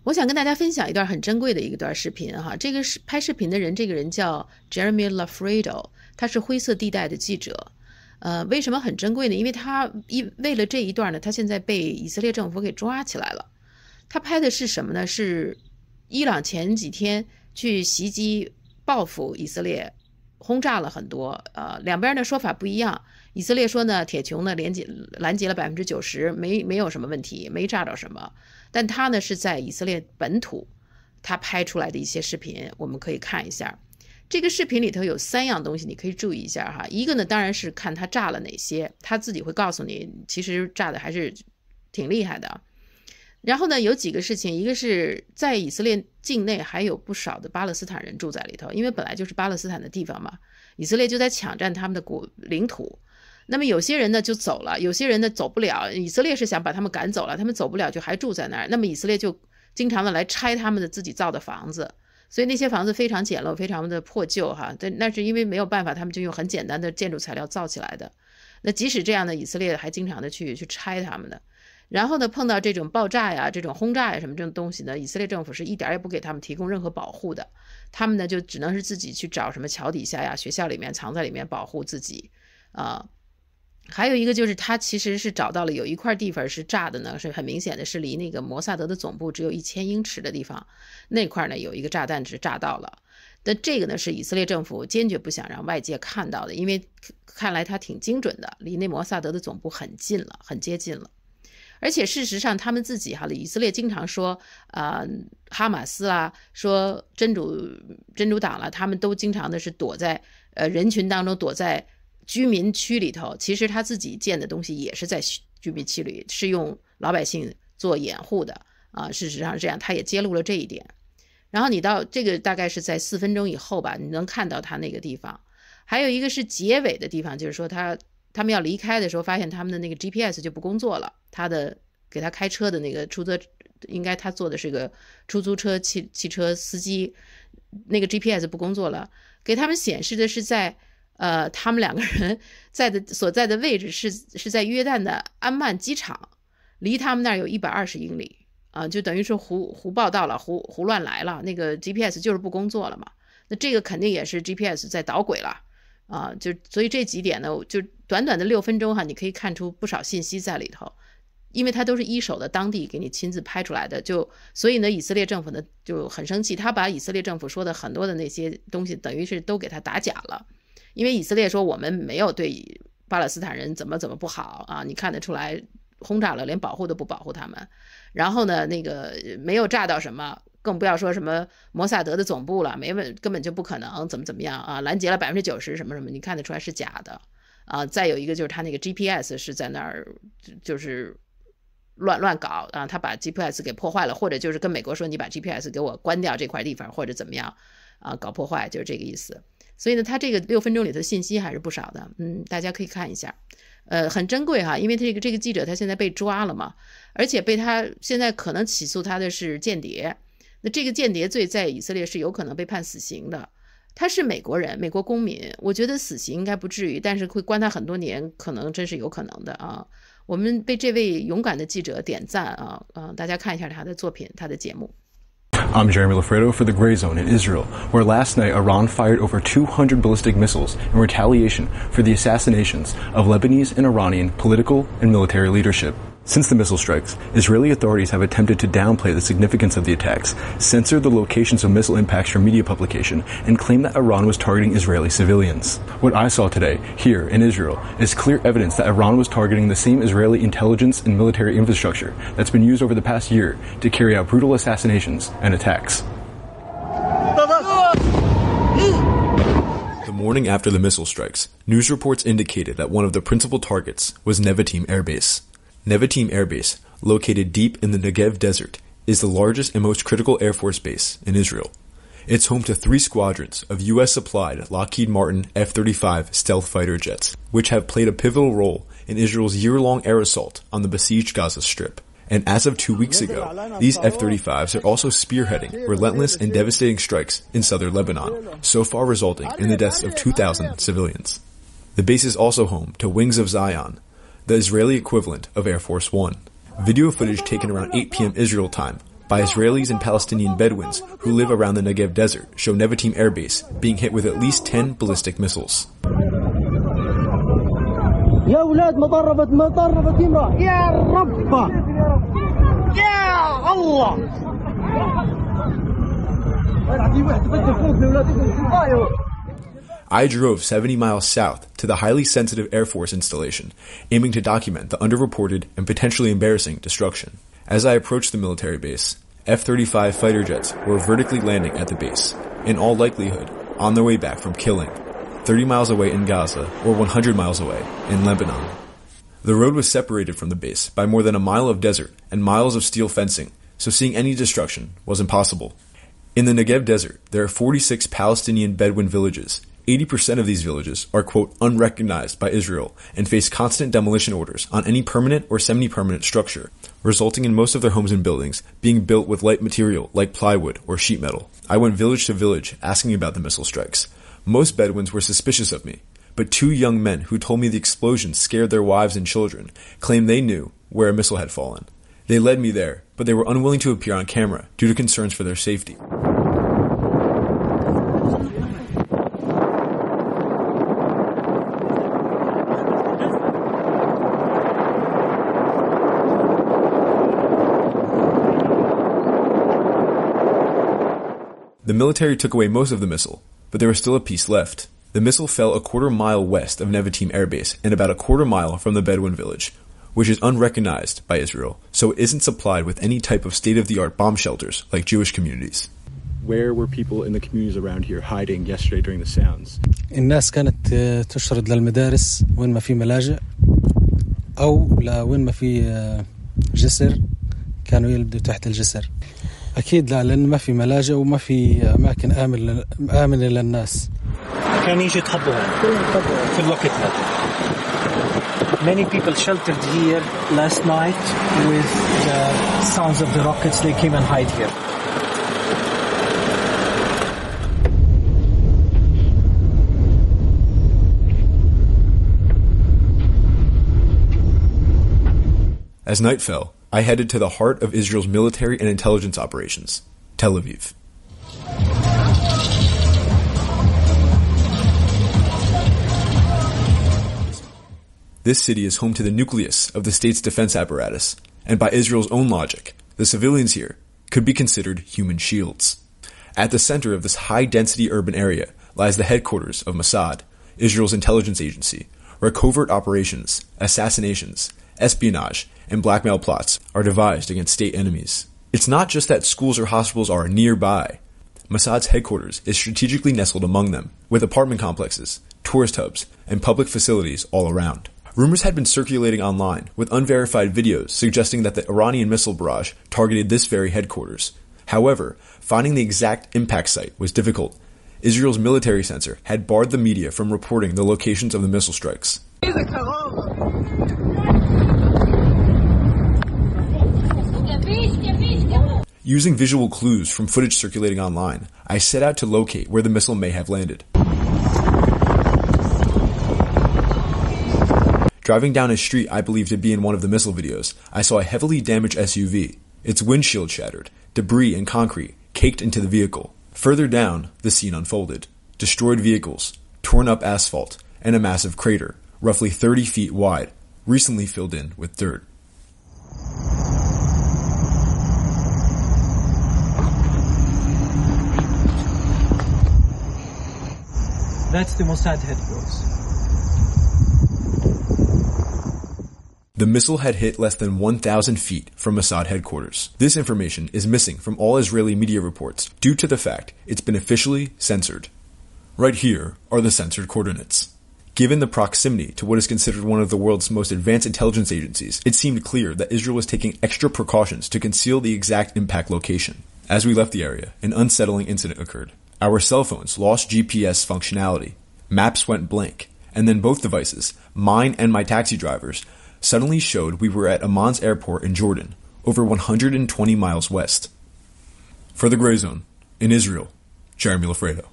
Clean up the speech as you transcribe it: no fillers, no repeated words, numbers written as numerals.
我想跟大家分享一段很珍贵的一段视频哈，这个是拍视频的人，这个人叫 Jeremy Lafredo， 他是灰色地带的记者。为什么很珍贵呢？因为他为了这一段呢，他现在被以色列政府给抓起来了。他拍的是什么呢？是伊朗前几天去袭击报复以色列，轰炸了很多，两边的说法不一样。以色列说呢，铁穹呢拦截了90%，没有什么问题，没炸着什么。但他呢是在以色列本土，他拍出来的一些视频，我们可以看一下。这个视频里头有3样东西，你可以注意一下哈。一个呢，当然是看他炸了哪些，他自己会告诉你，其实炸的还是挺厉害的。然后呢，有几个事情，一个是在以色列境内还有不少的巴勒斯坦人住在里头，因为本来就是巴勒斯坦的地方嘛，以色列就在抢占他们的领土。那么有些人呢就走了，有些人呢走不了，以色列是想把他们赶走了，他们走不了就还住在那儿。那么以色列就经常的来拆他们的自己造的房子，所以那些房子非常简陋，非常的破旧哈。那是因为没有办法，他们就用很简单的建筑材料造起来的。那即使这样的，以色列还经常的去拆他们的。然后呢，碰到这种爆炸呀、这种轰炸呀什么这种东西呢，以色列政府是一点也不给他们提供任何保护的，他们呢就只能是自己去找什么桥底下呀、学校里面藏在里面保护自己还有一个就是他其实是找到了有一块地方是炸的呢，是很明显的是离那个摩萨德的总部只有1000英尺的地方，那块呢有一个炸弹是炸到了。但这个呢是以色列政府坚决不想让外界看到的，因为看来他挺精准的，离那摩萨德的总部很近了，很接近了。而且事实上他们自己以色列经常说哈马斯啦，说真主党啦，他们都经常的是躲在人群当中，躲在居民区里头，其实他自己建的东西也是在居民区里，是用老百姓做掩护的事实上是这样，他也揭露了这一点。然后你到这个大概是在4分钟以后吧，你能看到他那个地方。还有一个是结尾的地方，就是说他们要离开的时候，发现他们的那个 GPS 就不工作了，给他开车的那个应该他做的是个出租车汽车司机，那个 GPS 不工作了，给他们显示的是在他们2个人所在的位置是在约旦的安曼机场，离他们那儿有120英里就等于是胡报道了，胡乱来了，那个 GPS 就是不工作了嘛。那这个肯定也是 GPS 在捣鬼了所以这几点呢，就短短的6分钟你可以看出不少信息在里头，因为它都是一手的当地给你亲自拍出来的，所以呢，以色列政府呢就很生气，他把以色列政府说的很多的那些东西，等于是都给他打假了。因为以色列说我们没有对巴勒斯坦人怎么不好你看得出来轰炸了，连保护都不保护他们。然后呢，那个没有炸到什么，更不要说什么摩萨德的总部了，根本就不可能怎么样拦截了90%什么，你看得出来是假的再有一个就是他那个 GPS 是在那儿就是乱搞他把 GPS 给破坏了，或者就是跟美国说你把 GPS 给我关掉这块地方，或者怎么样搞破坏，就是这个意思。所以呢，他这个6分钟里的信息还是不少的，大家可以看一下，很珍贵因为这个记者他现在被抓了嘛，而且他现在可能起诉他的是间谍，那这个间谍罪在以色列是有可能被判死刑的。他是美国人，美国公民，我觉得死刑应该不至于，但是会关他很多年，可能真是有可能的我们被这位勇敢的记者点赞大家看一下他的作品，他的节目。I'm Jeremy Lafredo for the Gray Zone in Israel, where last night Iran fired over 200 ballistic missiles in retaliation for the assassinations of Lebanese and Iranian political and military leadership. Since the missile strikes, Israeli authorities have attempted to downplay the significance of the attacks, censor the locations of missile impacts from media publication, and claim that Iran was targeting Israeli civilians. What I saw today, here in Israel, is clear evidence that Iran was targeting the same Israeli intelligence and military infrastructure that's been used over the past year to carry out brutal assassinations and attacks. The morning after the missile strikes, news reports indicated that one of the principal targets was Nevatim Air Base. Nevatim Air Base, located deep in the Negev Desert, is the largest and most critical Air Force base in Israel. It's home to 3 squadrons of U.S.-supplied Lockheed Martin F-35 stealth fighter jets, which have played a pivotal role in Israel's year-long air assault on the besieged Gaza Strip. And as of 2 weeks ago, these F-35s are also spearheading relentless and devastating strikes in southern Lebanon, so far resulting in the deaths of 2,000 civilians. The base is also home to Wings of Zion, the Israeli equivalent of Air Force One. Video footage taken around 8 p.m. Israel time by Israelis and Palestinian Bedouins who live around the Negev desert show Nevatim Air Base being hit with at least 10 ballistic missiles. يا أولاد مطربت يمرأ يا رب يا الله I drove 70 miles south to the highly sensitive Air Force installation, aiming to document the underreported and potentially embarrassing destruction. As I approached the military base, F-35 fighter jets were vertically landing at the base, in all likelihood on their way back from killing, 30 miles away in Gaza or 100 miles away in Lebanon. The road was separated from the base by more than a mile of desert and miles of steel fencing, so seeing any destruction was impossible. In the Negev desert, there are 46 Palestinian Bedouin villages. 80% of these villages are, quote, unrecognized by Israel and face constant demolition orders on any permanent or semi-permanent structure, resulting in most of their homes and buildings being built with light material like plywood or sheet metal. I went village to village asking about the missile strikes. Most Bedouins were suspicious of me, but 2 young men who told me the explosions scared their wives and children claimed they knew where a missile had fallen. They led me there, but they were unwilling to appear on camera due to concerns for their safety. The military took away most of the missile, but there was still a piece left. The missile fell a quarter mile west of Nevatim Air Base and about a quarter mile from the Bedouin village, which is unrecognized by Israel, so it isn't supplied with any type of state-of-the-art bomb shelters like Jewish communities. Where were people in the communities around here hiding yesterday during the sounds? الناس كانت تشرد للمدارس وين ما في ملاجئ أو لوين ما في جسر كانوا يلبدوا تحت الجسر. أكيد لا لأن ما في ملاجئ وما في أماكن آمنة للناس. كان يجي يتخبوا في الوقت هذا. Many people sheltered here last night with the sounds of the rockets. They came and hide here. As night fell, I headed to the heart of Israel's military and intelligence operations, Tel Aviv. This city is home to the nucleus of the state's defense apparatus, and by Israel's own logic, the civilians here could be considered human shields. At the center of this high-density urban area lies the headquarters of Mossad, Israel's intelligence agency, where covert operations, assassinations, espionage, and blackmail plots are devised against state enemies. It's not just that schools or hospitals are nearby. Mossad's headquarters is strategically nestled among them, with apartment complexes, tourist hubs, and public facilities all around. Rumors had been circulating online with unverified videos suggesting that the Iranian missile barrage targeted this very headquarters. However, finding the exact impact site was difficult. Israel's military censor had barred the media from reporting the locations of the missile strikes. Using visual clues from footage circulating online, I set out to locate where the missile may have landed. Driving down a street I believed to be in one of the missile videos, I saw a heavily damaged SUV, its windshield shattered, debris and concrete caked into the vehicle. Further down, the scene unfolded. Destroyed vehicles, torn up asphalt, and a massive crater, roughly 30 feet wide, recently filled in with dirt. That's the Mossad headquarters. The missile had hit less than 1,000 feet from Mossad headquarters. This information is missing from all Israeli media reports due to the fact it's been officially censored. Right here are the censored coordinates. Given the proximity to what is considered one of the world's most advanced intelligence agencies, it seemed clear that Israel was taking extra precautions to conceal the exact impact location. As we left the area, an unsettling incident occurred. Our cell phones lost GPS functionality. Maps went blank, and then both devices, mine and my taxi driver's, suddenly showed we were at Amman's airport in Jordan, over 120 miles west. For the Gray Zone, in Israel, Jeremy Lafredo.